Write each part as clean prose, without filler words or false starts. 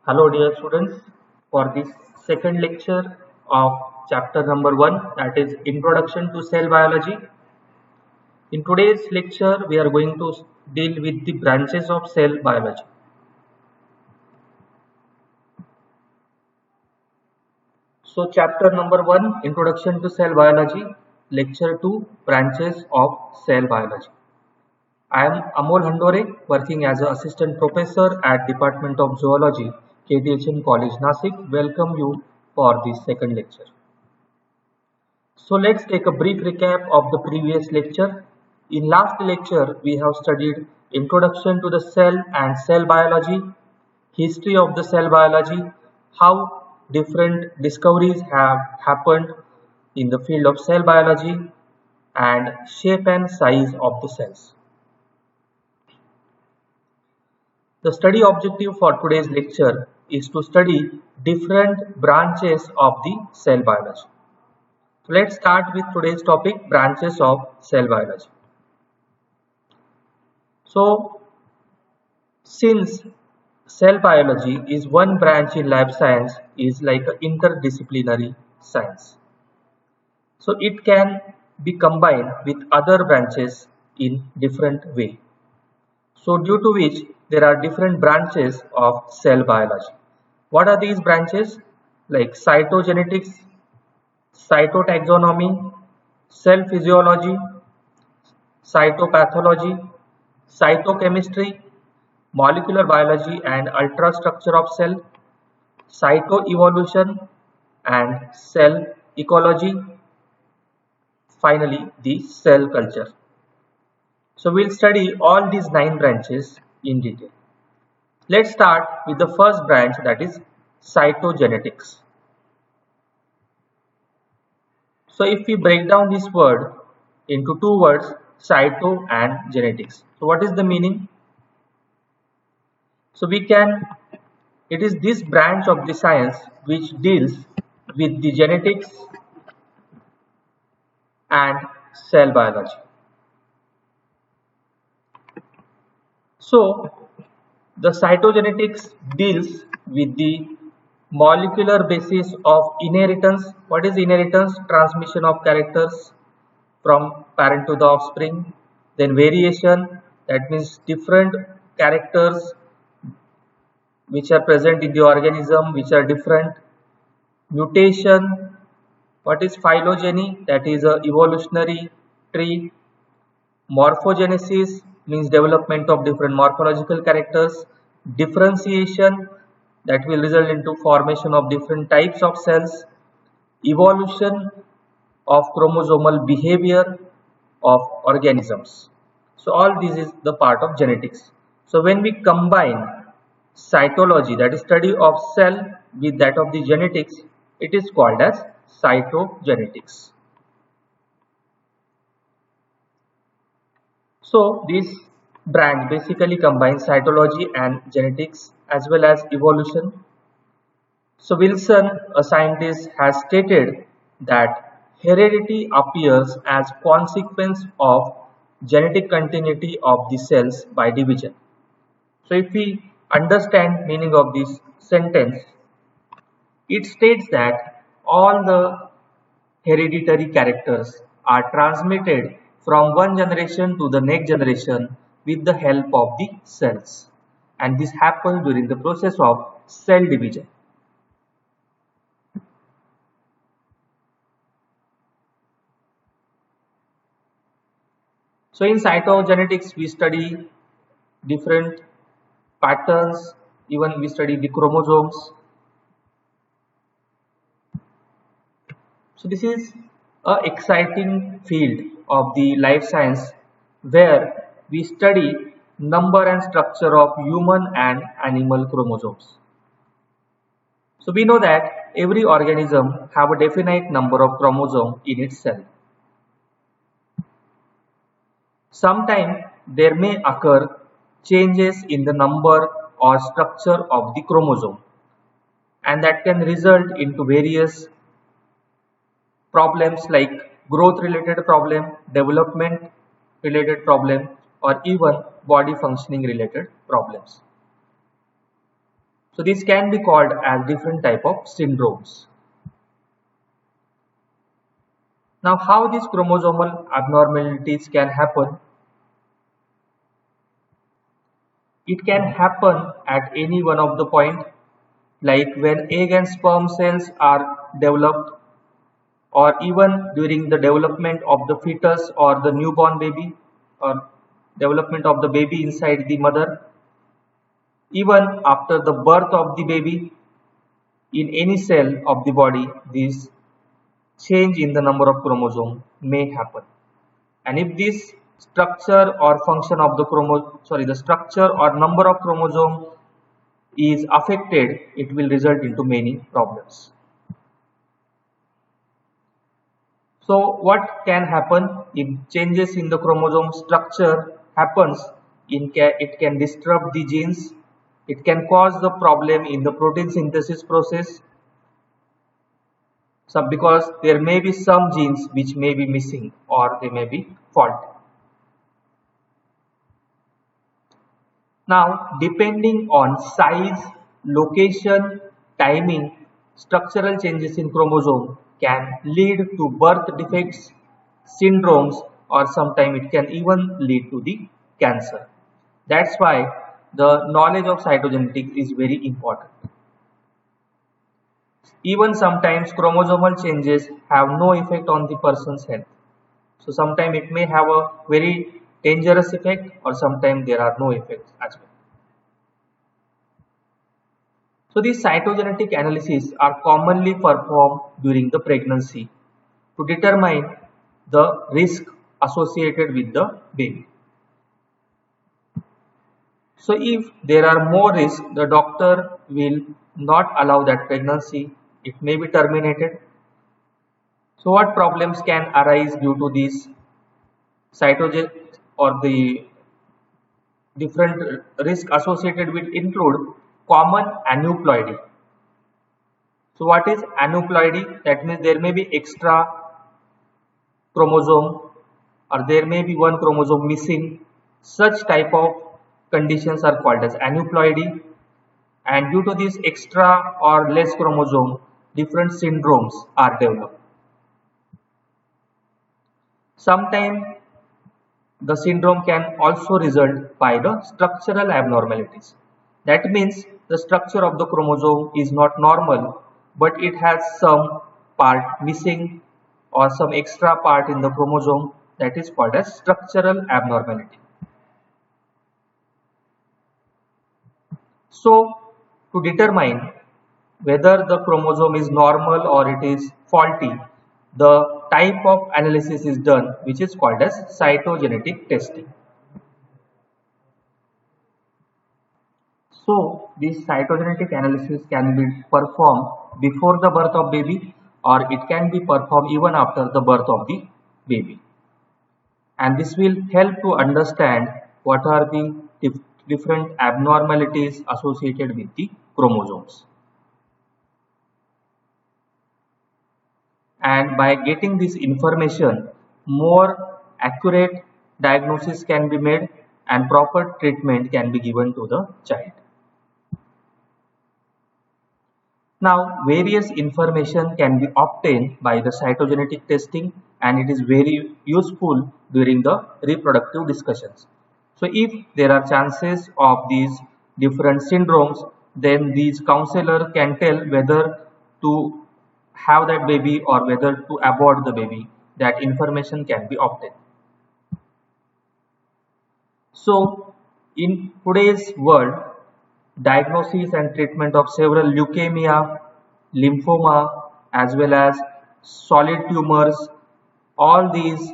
Hello dear students, for this second lecture of chapter number 1, that is Introduction to Cell Biology. In today's lecture we are going to deal with the branches of cell biology. So chapter number 1, Introduction to Cell Biology, lecture 2, Branches of Cell Biology. I am Amol Handore, working as an assistant professor at Department of Zoology, KTHN College Nasik. Welcome you for this second lecture. So let's take a brief recap of the previous lecture. In last lecture, we have studied introduction to the cell and cell biology, history of the cell biology, how different discoveries have happened in the field of cell biology, and shape and size of the cells. The study objective for today's lecture is to study different branches of the cell biology. So let's start with today's topic, branches of cell biology. So since cell biology is one branch in life science, is like an interdisciplinary science. So it can be combined with other branches in different way. So due to which there are different branches of cell biology. What are these branches? Like cytogenetics, cytotaxonomy, cell physiology, cytopathology, cytochemistry, molecular biology and ultrastructure of cell, cytoevolution and cell ecology, finally the cell culture. So we'll study all these 9 branches in detail. Let's start with the first branch, that is cytogenetics. So if we break down this word into two words, cyto and genetics. So what is the meaning? So it is this branch of the science which deals with the genetics and cell biology. So the cytogenetics deals with the molecular basis of inheritance. What is inheritance? Transmission of characters from parent to the offspring. Then variation, that means different characters which are present in the organism which are different. Mutation, what is phylogeny? That is a evolutionary tree. Morphogenesis means development of different morphological characters. Differentiation, that will result into formation of different types of cells. Evolution of chromosomal behavior of organisms. So all this is the part of genetics. So when we combine cytology, that is study of cell, with that of the genetics, it is called as cytogenetics. So this branch basically combines cytology and genetics as well as evolution. So Wilson, a scientist, has stated that heredity appears as consequence of genetic continuity of the cells by division. So if we understand meaning of this sentence, it states that all the hereditary characters are transmitted from one generation to the next generation with the help of the cells, and this happens during the process of cell division. So in cytogenetics we study different patterns, even we study the chromosomes. So this is an exciting field of the life science where we study number and structure of human and animal chromosomes. So we know that every organism have a definite number of chromosomes in its cell. Sometimes there may occur changes in the number or structure of the chromosome, and that can result into various problems like growth related problem, development related problem, or even body functioning related problems. So these can be called as different type of syndromes. Now how these chromosomal abnormalities can happen? It can happen at any one of the point, like when egg and sperm cells are developed, or even during the development of the fetus or the newborn baby, or development of the baby inside the mother, even after the birth of the baby. In any cell of the body, this change in the number of chromosome may happen, and if this structure or function of the structure or number of chromosome is affected, it will result into many problems. So what can happen if changes in the chromosome structure happens? It can disrupt the genes. It can cause the problem in the protein synthesis process. So because there may be some genes which may be missing or they may be faulty. Now, depending on size, location, timing, structural changes in chromosome can lead to birth defects, syndromes, or sometimes it can even lead to the cancer. That's why the knowledge of cytogenetics is very important. Even sometimes chromosomal changes have no effect on the person's health. So sometimes it may have a very dangerous effect, or sometimes there are no effects as well. So these cytogenetic analyses are commonly performed during the pregnancy to determine the risk associated with the baby. So if there are more risks, the doctor will not allow that pregnancy. It may be terminated. So what problems can arise due to these cytogen or the different risk associated with include common aneuploidy. So what is aneuploidy? That means there may be extra chromosome or there may be one chromosome missing. Such type of conditions are called as aneuploidy, and due to this extra or less chromosome, different syndromes are developed. Sometimes the syndrome can also result by the structural abnormalities. That means the structure of the chromosome is not normal, but it has some part missing or some extra part in the chromosome, that is called as structural abnormality. So to determine whether the chromosome is normal or it is faulty, the type of analysis is done which is called as cytogenetic testing. So this cytogenetic analysis can be performed before the birth of baby, or it can be performed even after the birth of the baby. And this will help to understand what are the different abnormalities associated with the chromosomes. And by getting this information, more accurate diagnosis can be made and proper treatment can be given to the child. Now, various information can be obtained by the cytogenetic testing, and it is very useful during the reproductive discussions. So if there are chances of these different syndromes, then these counselor can tell whether to have that baby or whether to abort the baby. That information can be obtained. So in today's world, diagnosis and treatment of several leukemia, lymphoma, as well as solid tumors, all these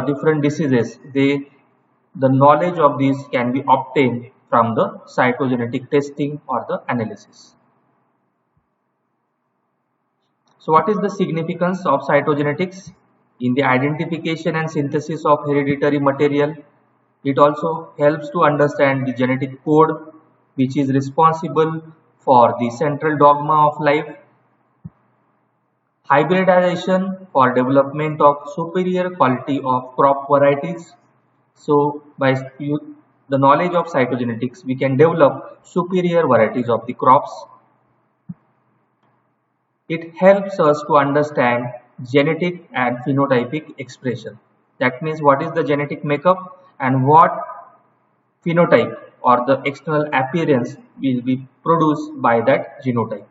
different diseases, the knowledge of these can be obtained from the cytogenetic testing or the analysis. So what is the significance of cytogenetics in the identification and synthesis of hereditary material? It also helps to understand the genetic code which is responsible for the central dogma of life. Hybridization for development of superior quality of crop varieties. So by the knowledge of cytogenetics, we can develop superior varieties of the crops. It helps us to understand genetic and phenotypic expression. That means what is the genetic makeup and what phenotype or the external appearance will be produced by that genotype.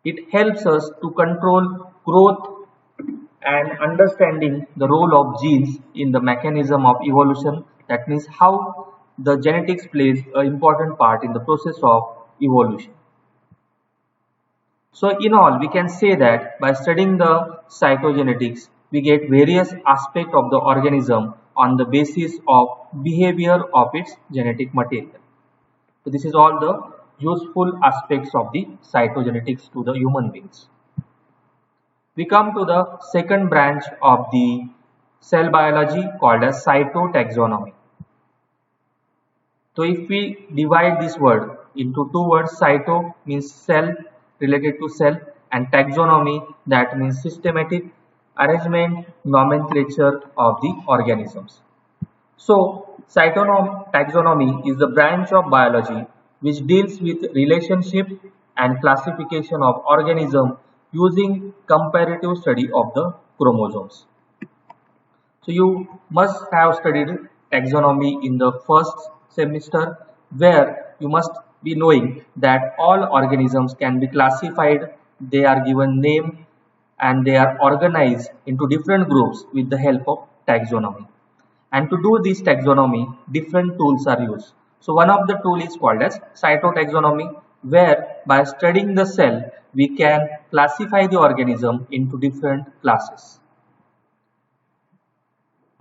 It helps us to control growth and understanding the role of genes in the mechanism of evolution. That means how the genetics plays an important part in the process of evolution. So in all, we can say that by studying the cytogenetics, we get various aspects of the organism on the basis of behavior of its genetic material. So this is all the useful aspects of the cytogenetics to the human beings. We come to the second branch of the cell biology called as cytotaxonomy. So if we divide this word into two words, cyto means cell, related to cell, and taxonomy, that means systematic arrangement, nomenclature of the organisms. So taxonomy is the branch of biology which deals with relationship and classification of organisms using comparative study of the chromosomes. So you must have studied taxonomy in the first semester, where you must be knowing that all organisms can be classified, they are given name, and they are organized into different groups with the help of taxonomy. And to do this taxonomy, different tools are used. So one of the tools is called as cytotaxonomy, where by studying the cell, we can classify the organism into different classes.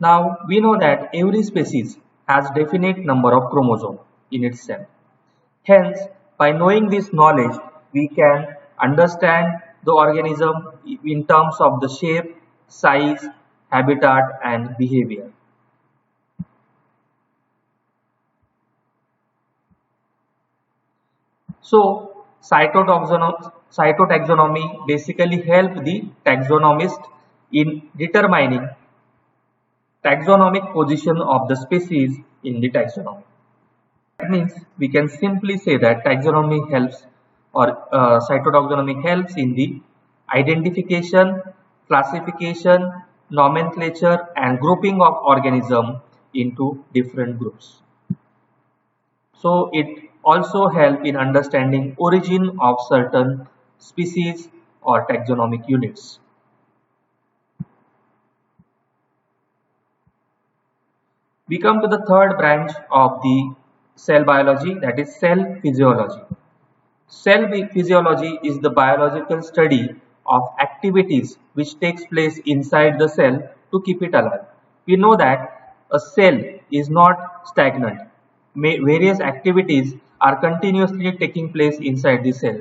Now we know that every species has definite number of chromosomes in its cell. Hence, by knowing this knowledge, we can understand the organism in terms of the shape, size, habitat, and behavior. So, cytotaxonomy basically help the taxonomist in determining taxonomic position of the species in the taxonomy. That means we can simply say that taxonomy helps, or cytotaxonomy helps in the identification, classification, nomenclature, and grouping of organism into different groups. So it also helps in understanding origin of certain species or taxonomic units. We come to the third branch of the cell biology, that is cell physiology. Cell physiology is the biological study of activities which takes place inside the cell to keep it alive. We know that a cell is not stagnant. Various activities are continuously taking place inside the cell.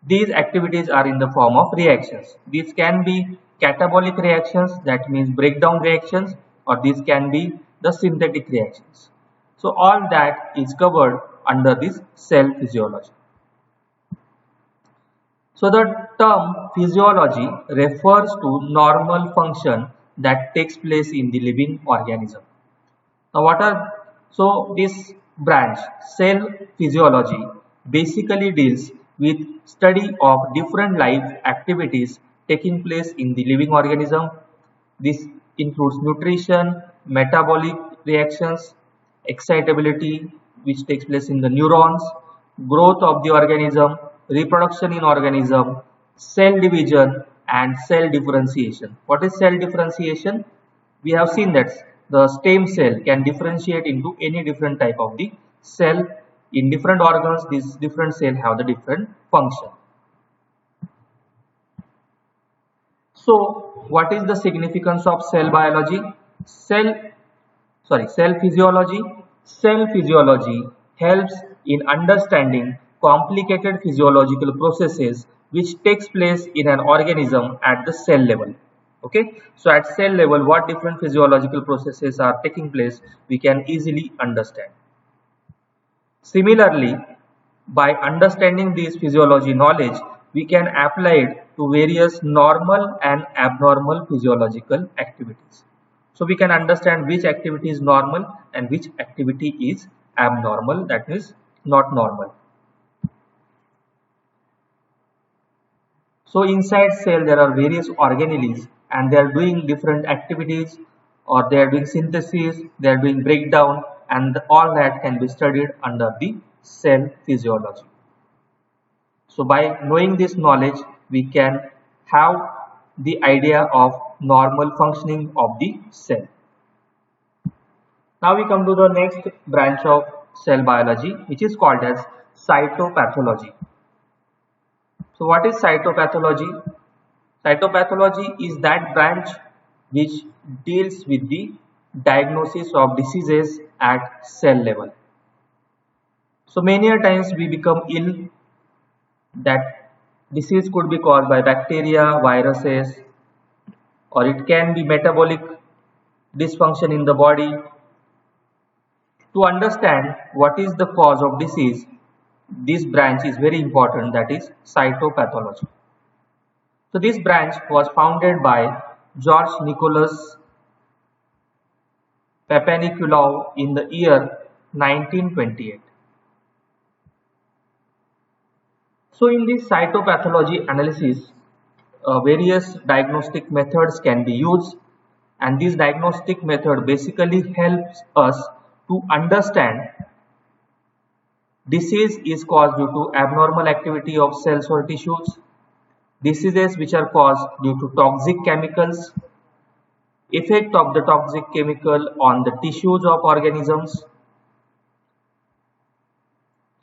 These activities are in the form of reactions. These can be catabolic reactions, that means breakdown reactions, or these can be the synthetic reactions. So all that is covered under this cell physiology. So the term physiology refers to normal function that takes place in the living organism. Now this branch, cell physiology, basically deals with study of different life activities taking place in the living organism. This includes nutrition, metabolic reactions, excitability which takes place in the neurons, growth of the organism, reproduction in organism, cell division, and cell differentiation. What is cell differentiation? We have seen that the stem cell can differentiate into any different type of the cell. In different organs, these different cells have the different function. So what is the significance of cell biology? Cell physiology. Cell physiology helps in understanding complicated physiological processes which takes place in an organism at the cell level. Okay, so at cell level, what different physiological processes are taking place, we can easily understand. Similarly, by understanding this physiology knowledge, we can apply it to various normal and abnormal physiological activities. So we can understand which activity is normal and which activity is abnormal, that is not normal. So inside cell there are various organelles and they are doing different activities, or they are doing synthesis, they are doing breakdown, and all that can be studied under the cell physiology. So by knowing this knowledge, we can have the idea of normal functioning of the cell. Now we come to the next branch of cell biology, which is called as cytopathology. So what is cytopathology? Cytopathology is that branch which deals with the diagnosis of diseases at cell level. So many a times we become ill. That disease could be caused by bacteria, viruses, or it can be metabolic dysfunction in the body. To understand what is the cause of disease, this branch is very important, that is cytopathology. So this branch was founded by George Nicholas Papanicolaou in the year 1928. So in this cytopathology analysis, various diagnostic methods can be used, and this diagnostic method basically helps us to understand disease is caused due to abnormal activity of cells or tissues, diseases which are caused due to toxic chemicals, effect of the toxic chemical on the tissues of organisms.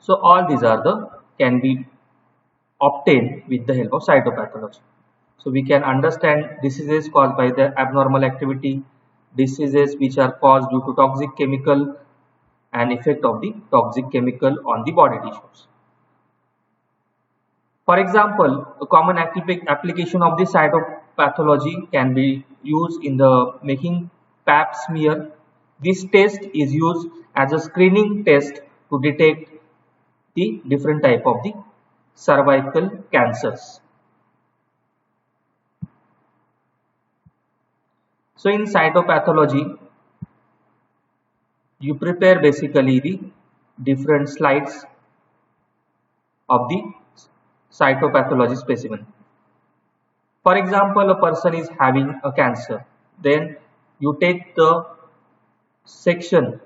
So all these can be obtained with the help of cytopathology. So we can understand diseases caused by the abnormal activity, diseases which are caused due to toxic chemical, and effect of the toxic chemical on the body tissues. For example, a common application of this cytopathology can be used in the making pap smear. This test is used as a screening test to detect the different type of the cervical cancers. So in cytopathology, you prepare basically the different slides of the cytopathology specimen. For example, a person is having a cancer, then you take the section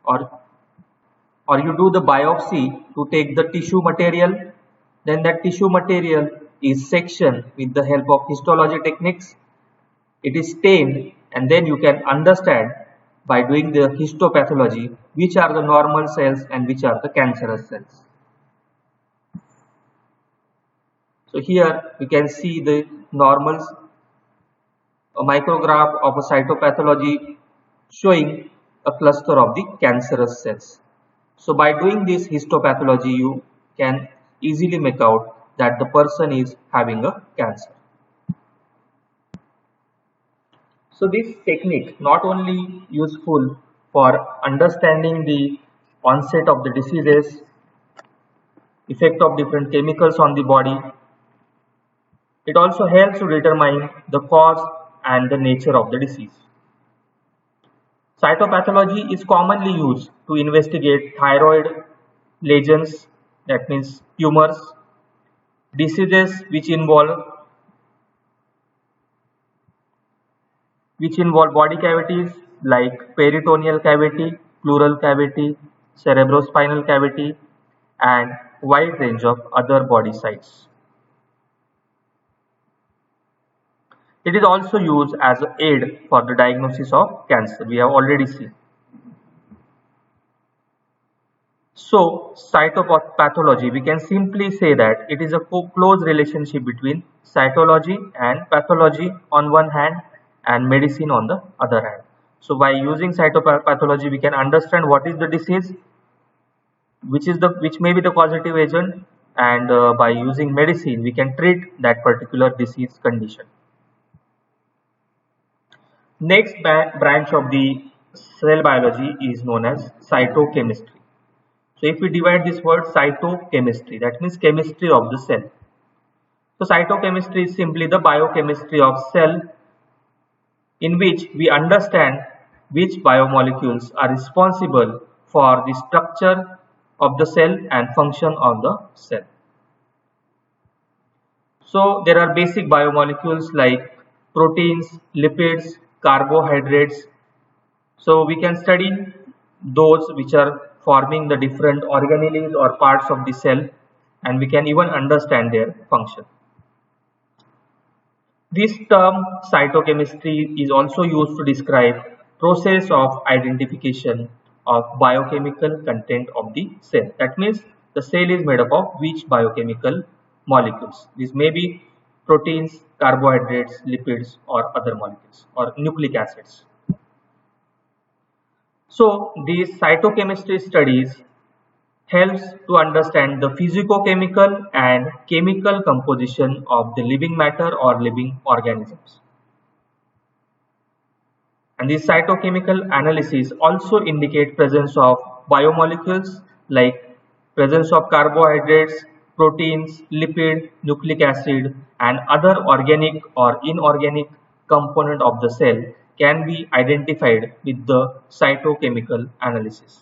or you do the biopsy to take the tissue material. Then that tissue material is sectioned with the help of histology techniques. It is stained, and then you can understand by doing the histopathology which are the normal cells and which are the cancerous cells. So here we can see the normals, a micrograph of a cytopathology showing a cluster of the cancerous cells. So by doing this histopathology, you can easily make out that the person is having a cancer. So this technique not only useful for understanding the onset of the diseases, effect of different chemicals on the body, it also helps to determine the cause and the nature of the disease. Cytopathology is commonly used to investigate thyroid lesions, that means tumors, diseases which involve body cavities like peritoneal cavity, pleural cavity, cerebrospinal cavity, and wide range of other body sites. It is also used as an aid for the diagnosis of cancer. We have already seen. So, cytopathology, we can simply say that it is a close relationship between cytology and pathology on one hand and medicine on the other hand. So, by using cytopathology, we can understand what is the disease, which may be the causative agent, and by using medicine, we can treat that particular disease condition. Next branch of the cell biology is known as cytochemistry. So if we divide this word cytochemistry, that means chemistry of the cell. So cytochemistry is simply the biochemistry of cell, in which we understand which biomolecules are responsible for the structure of the cell and function of the cell. So there are basic biomolecules like proteins, lipids, carbohydrates. So we can study those which are forming the different organelles or parts of the cell, and we can even understand their function. This term cytochemistry is also used to describe process of identification of biochemical content of the cell. That means the cell is made up of which biochemical molecules. These may be proteins, carbohydrates, lipids, or other molecules or nucleic acids. So these cytochemistry studies helps to understand the physicochemical and chemical composition of the living matter or living organisms. And this cytochemical analysis also indicate presence of biomolecules like presence of carbohydrates, proteins, lipid, nucleic acid, and other organic or inorganic component of the cell can be identified with the cytochemical analysis.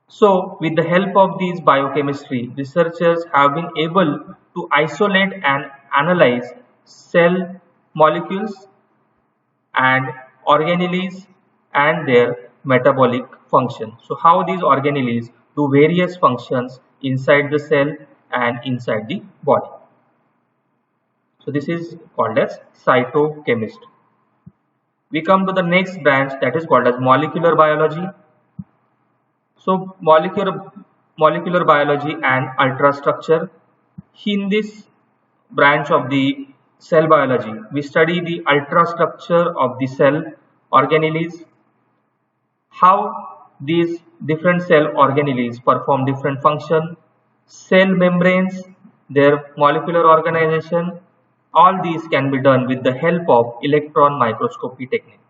So, with the help of these biochemistry, researchers have been able to isolate and analyze cell molecules and organelles and their metabolic function. So, how these organelles do various functions inside the cell and inside the body. So, this is called as cytochemistry. We come to the next branch, that is called as molecular biology. So molecular biology and ultrastructure. In this branch of the cell biology, we study the ultrastructure of the cell organelles, how these different cell organelles perform different function, cell membranes, their molecular organization. All these can be done with the help of electron microscopy technique.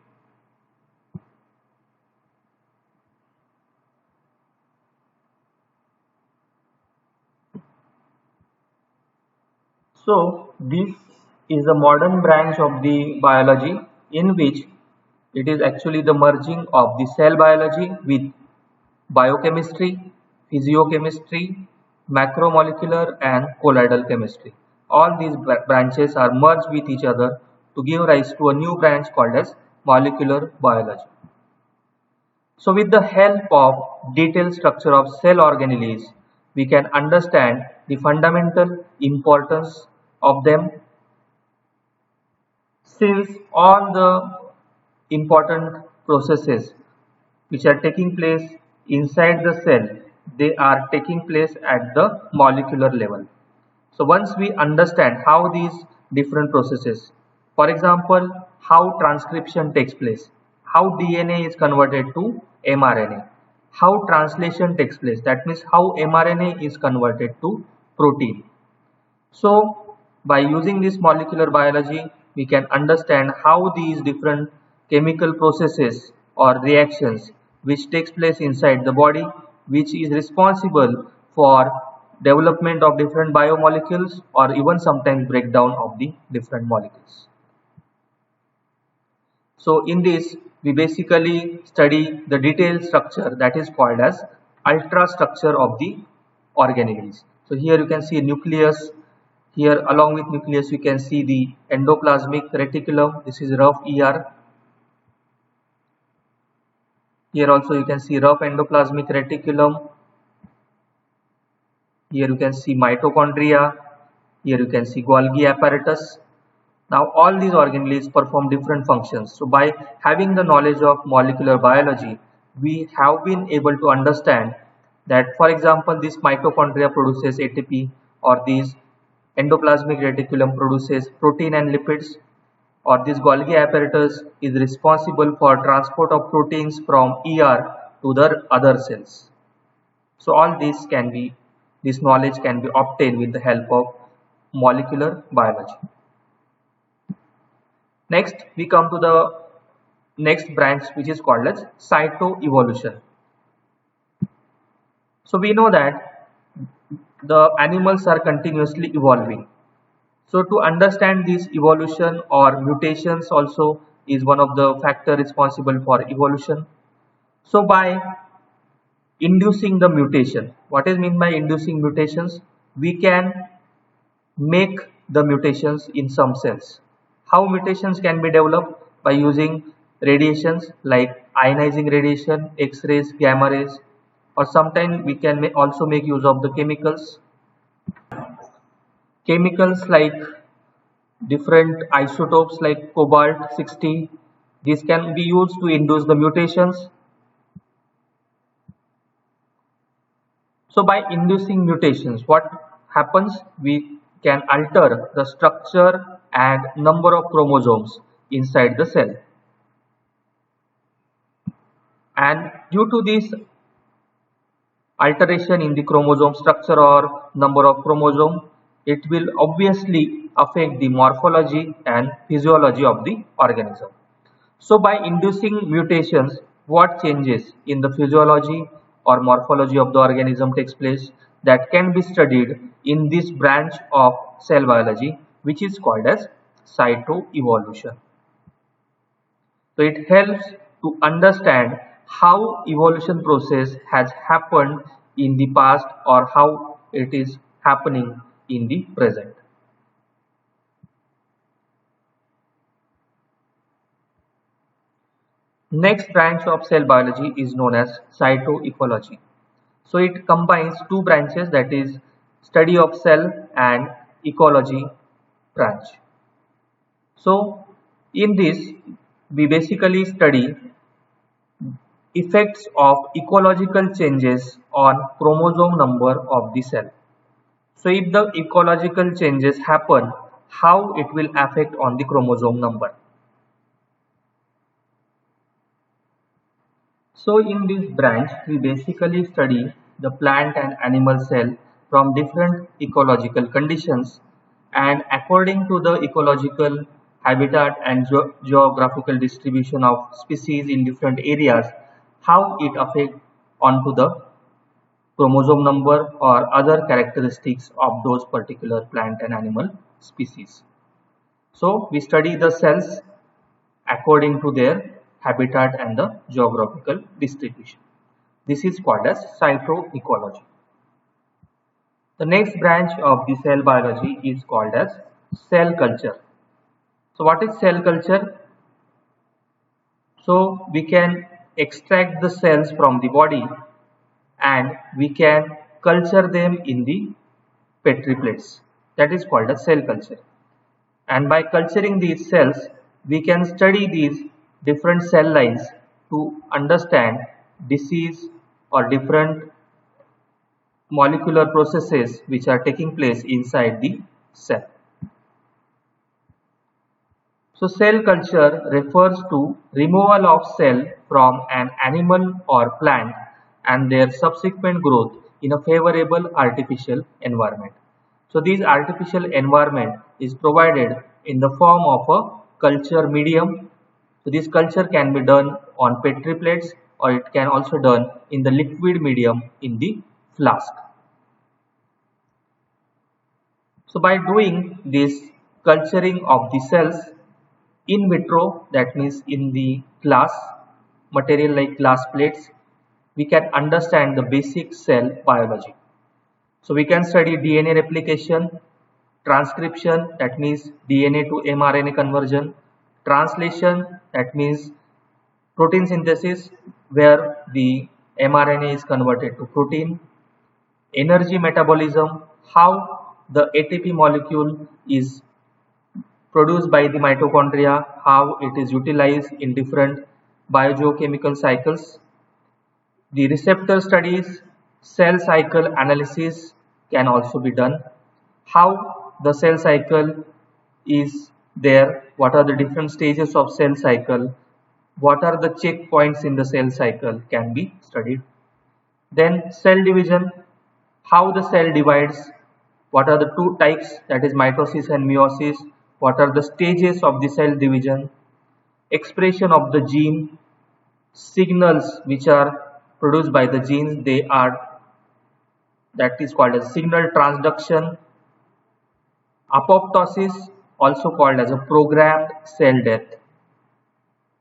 So this is a modern branch of the biology in which it is actually the merging of the cell biology with biochemistry, physiochemistry, macromolecular and colloidal chemistry. All these branches are merged with each other to give rise to a new branch called as molecular biology. So with the help of detailed structure of cell organelles, we can understand the fundamental importance of them, since all the important processes which are taking place inside the cell, they are taking place at the molecular level. So once we understand how these different processes, for example, how transcription takes place, how DNA is converted to mRNA, how translation takes place, that means how mRNA is converted to protein. So by using this molecular biology, we can understand how these different chemical processes or reactions which takes place inside the body, which is responsible for development of different biomolecules or even sometimes breakdown of the different molecules. So in this, we basically study the detailed structure that is called as ultrastructure of the organelles. So here you can see a nucleus. Here along with nucleus you can see the endoplasmic reticulum. This is rough ER. Here also you can see rough endoplasmic reticulum. Here you can see mitochondria. Here you can see Golgi apparatus. Now all these organelles perform different functions. So by having the knowledge of molecular biology, we have been able to understand that, for example, this mitochondria produces ATP, or these endoplasmic reticulum produces protein and lipids, or this Golgi apparatus is responsible for transport of proteins from ER to the other cells. So all this knowledge can be obtained with the help of molecular biology. Next, we come to the next branch, which is called as cytoevolution. So we know that the animals are continuously evolving. So to understand this evolution or mutations also, is one of the factor responsible for evolution. So by inducing the mutation, what is meant by inducing mutations? We can make the mutations in some cells. How mutations can be developed? By using radiations like ionizing radiation, X-rays, gamma rays, or sometimes we can also make use of the chemicals. Chemicals like different isotopes like cobalt 60, these can be used to induce the mutations. So by inducing mutations, what happens? We can alter the structure and number of chromosomes inside the cell. And due to this alteration in the chromosome structure or number of chromosome, it will obviously affect the morphology and physiology of the organism. So by inducing mutations, what changes in the physiology or morphology of the organism takes place, that can be studied in this branch of cell biology, which is called as cytoevolution. So it helps to understand how evolution process has happened in the past or how it is happening in the present. Next branch of cell biology is known as cytoecology. So it combines two branches, that is study of cell and ecology branch. So in this we basically study effects of ecological changes on chromosome number of the cell. So if the ecological changes happen, how it will affect on the chromosome number. So in this branch we basically study the plant and animal cell from different ecological conditions, and according to the ecological habitat and geographical distribution of species in different areas, how it affects onto the chromosome number or other characteristics of those particular plant and animal species. So we study the cells according to their habitat and the geographical distribution. This is called as cytoecology. The next branch of the cell biology is called as cell culture. So what is cell culture? So we can extract the cells from the body and we can culture them in the petri plates. That is called as cell culture. And by culturing these cells, we can study these different cell lines to understand disease or different molecular processes which are taking place inside the cell. So cell culture refers to removal of cell from an animal or plant and their subsequent growth in a favorable artificial environment. So this artificial environment is provided in the form of a culture medium. So this culture can be done on petri plates or it can also done in the liquid medium in the flask. So by doing this culturing of the cells in vitro, that means in the glass material like glass plates, we can understand the basic cell biology. So we can study DNA replication, transcription, that means DNA to mRNA conversion, translation, that means protein synthesis where the mRNA is converted to protein, energy metabolism, how the ATP molecule is produced by the mitochondria, how it is utilized in different biogeochemical cycles. The receptor studies, cell cycle analysis can also be done. How the cell cycle is there, what are the different stages of cell cycle, what are the checkpoints in the cell cycle can be studied. Then cell division, how the cell divides, what are the two types, that is mitosis and meiosis, what are the stages of the cell division, expression of the gene, signals which are produced by the genes, they are, that is called as signal transduction, apoptosis also called as a programmed cell death.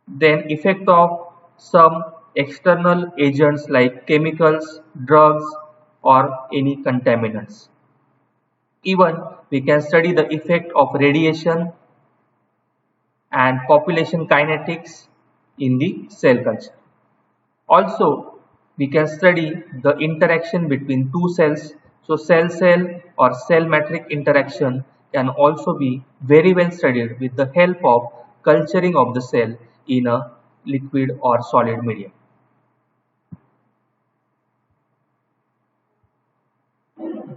Then effect of some external agents like chemicals, drugs, or any contaminants. Even we can study the effect of radiation and population kinetics in the cell culture. Also, we can study the interaction between two cells. So cell-cell or cell-matrix interaction can also be very well studied with the help of culturing of the cell in a liquid or solid medium.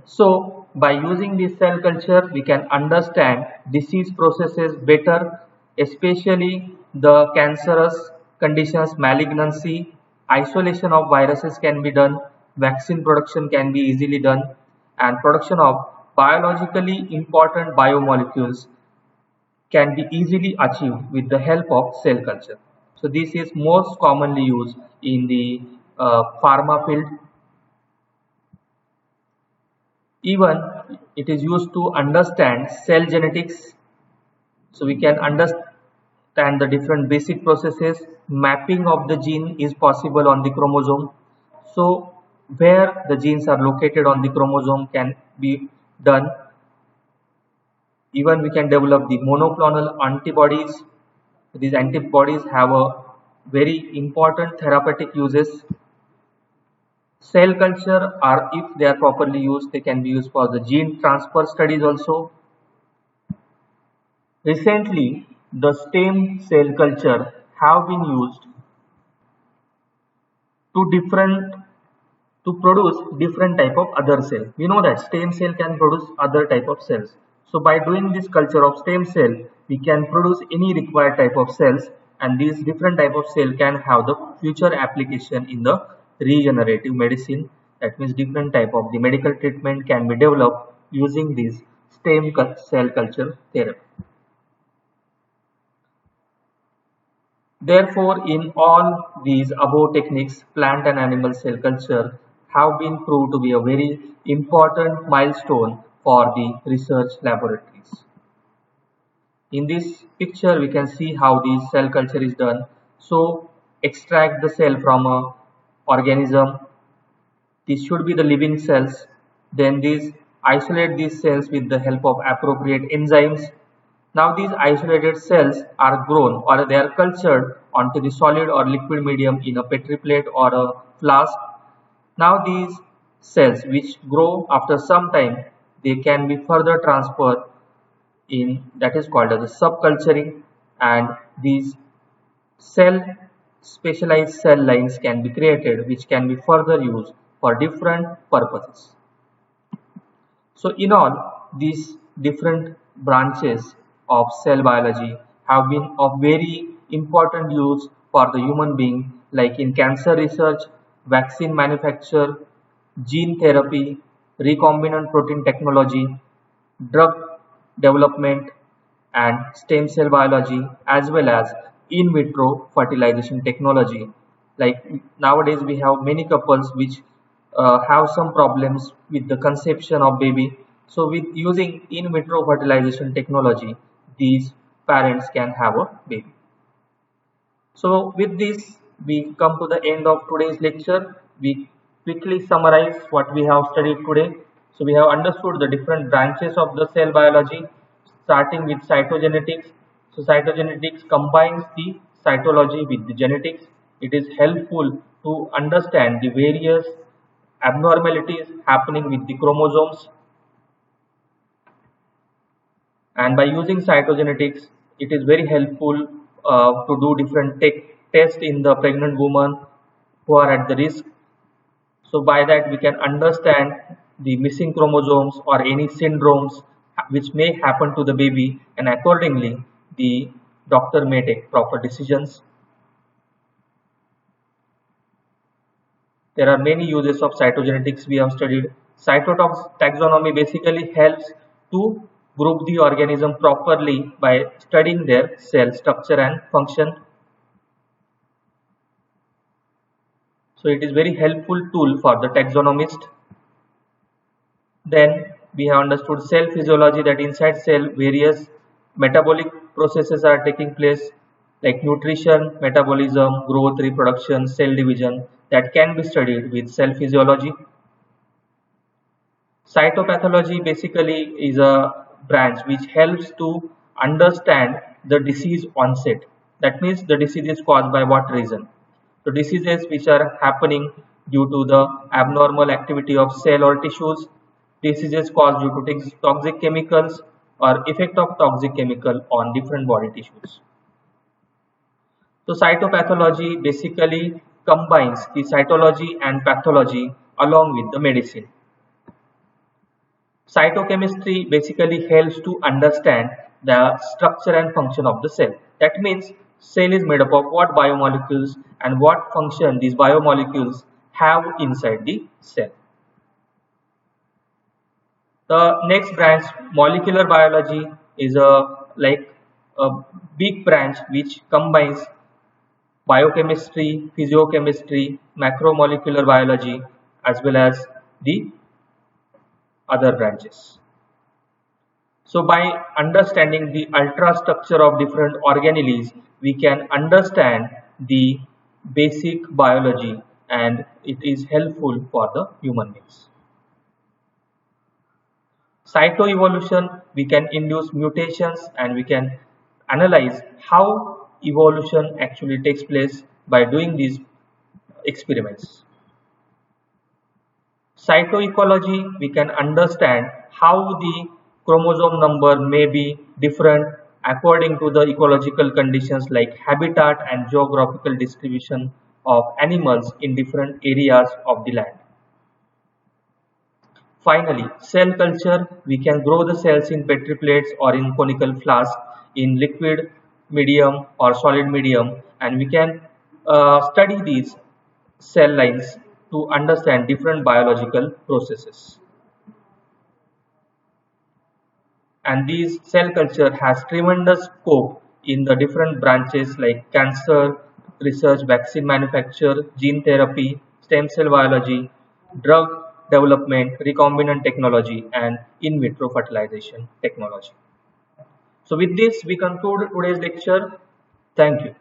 So by using this cell culture, we can understand disease processes better, especially the cancerous conditions, malignancy, isolation of viruses can be done, vaccine production can be easily done, and production of biologically important biomolecules can be easily achieved with the help of cell culture. So this is most commonly used in the pharma field. Even it is used to understand cell genetics, so we can understand the different basic processes. Mapping of the gene is possible on the chromosome. So where the genes are located on the chromosome can be done. Even we can develop the monoclonal antibodies. These antibodies have a very important therapeutic uses. Cell culture, or if they are properly used, they can be used for the gene transfer studies also. Recently, the stem cell culture have been used to different to produce different type of other cell. We know that stem cell can produce other type of cells. So by doing this culture of stem cell, we can produce any required type of cells, and these different type of cell can have the future application in the regenerative medicine. That means different type of the medical treatment can be developed using this cell culture therapy. Therefore, in all these above techniques, plant and animal cell culture have been proved to be a very important milestone for the research laboratories. In this picture, we can see how the cell culture is done. So, extract the cell from a organism. These should be the living cells. Then these isolate these cells with the help of appropriate enzymes. Now these isolated cells are grown or they are cultured onto the solid or liquid medium in a petri plate or a flask. Now these cells which grow after some time, they can be further transferred in, that is called as a subculturing, and these cell specialized cell lines can be created which can be further used for different purposes. So in all, these different branches of cell biology have been of very important use for the human being, like in cancer research, vaccine manufacture, gene therapy, recombinant protein technology, drug development, and stem cell biology, as well as in vitro fertilization technology. Like nowadays we have many couples which have some problems with the conception of baby. So with using in vitro fertilization technology, these parents can have a baby. So with this, we come to the end of today's lecture. We quickly summarize what we have studied today. So we have understood the different branches of the cell biology, starting with cytogenetics. So cytogenetics combines the cytology with the genetics. It is helpful to understand the various abnormalities happening with the chromosomes, and by using cytogenetics it is very helpful to do different tests in the pregnant woman who are at the risk. So by that we can understand the missing chromosomes or any syndromes which may happen to the baby, and accordingly the doctor may take proper decisions. There are many uses of cytogenetics we have studied. Cytotaxonomy basically helps to group the organism properly by studying their cell structure and function. So it is very helpful tool for the taxonomist. Then we have understood cell physiology, that inside cell various metabolic processes are taking place. like nutrition, metabolism, growth, reproduction, cell division that can be studied with cell physiology. Cytopathology basically is a branch which helps to understand the disease onset. That means the disease is caused by what reason. So diseases which are happening due to the abnormal activity of cell or tissues, diseases caused due to toxic chemicals or effect of toxic chemical on different body tissues. So cytopathology basically combines the cytology and pathology along with the medicine. Cytochemistry basically helps to understand the structure and function of the cell. That means cell is made up of what biomolecules and what function these biomolecules have inside the cell. The next branch, molecular biology, is a big branch which combines biochemistry, physiochemistry, macromolecular biology as well as the other branches. So by understanding the ultrastructure of different organelles, we can understand the basic biology and it is helpful for the human beings. Cytoevolution, we can induce mutations and we can analyze how evolution actually takes place by doing these experiments. Cytoecology, we can understand how the chromosome number may be different according to the ecological conditions like habitat and geographical distribution of animals in different areas of the land. Finally, cell culture, we can grow the cells in petri plates or in conical flasks in liquid medium or solid medium, and we can study these cell lines to understand different biological processes. And these cell culture has tremendous scope in the different branches like cancer research, vaccine manufacture, gene therapy, stem cell biology, drug development, recombinant technology and in vitro fertilization technology. So with this we conclude today's lecture. Thank you.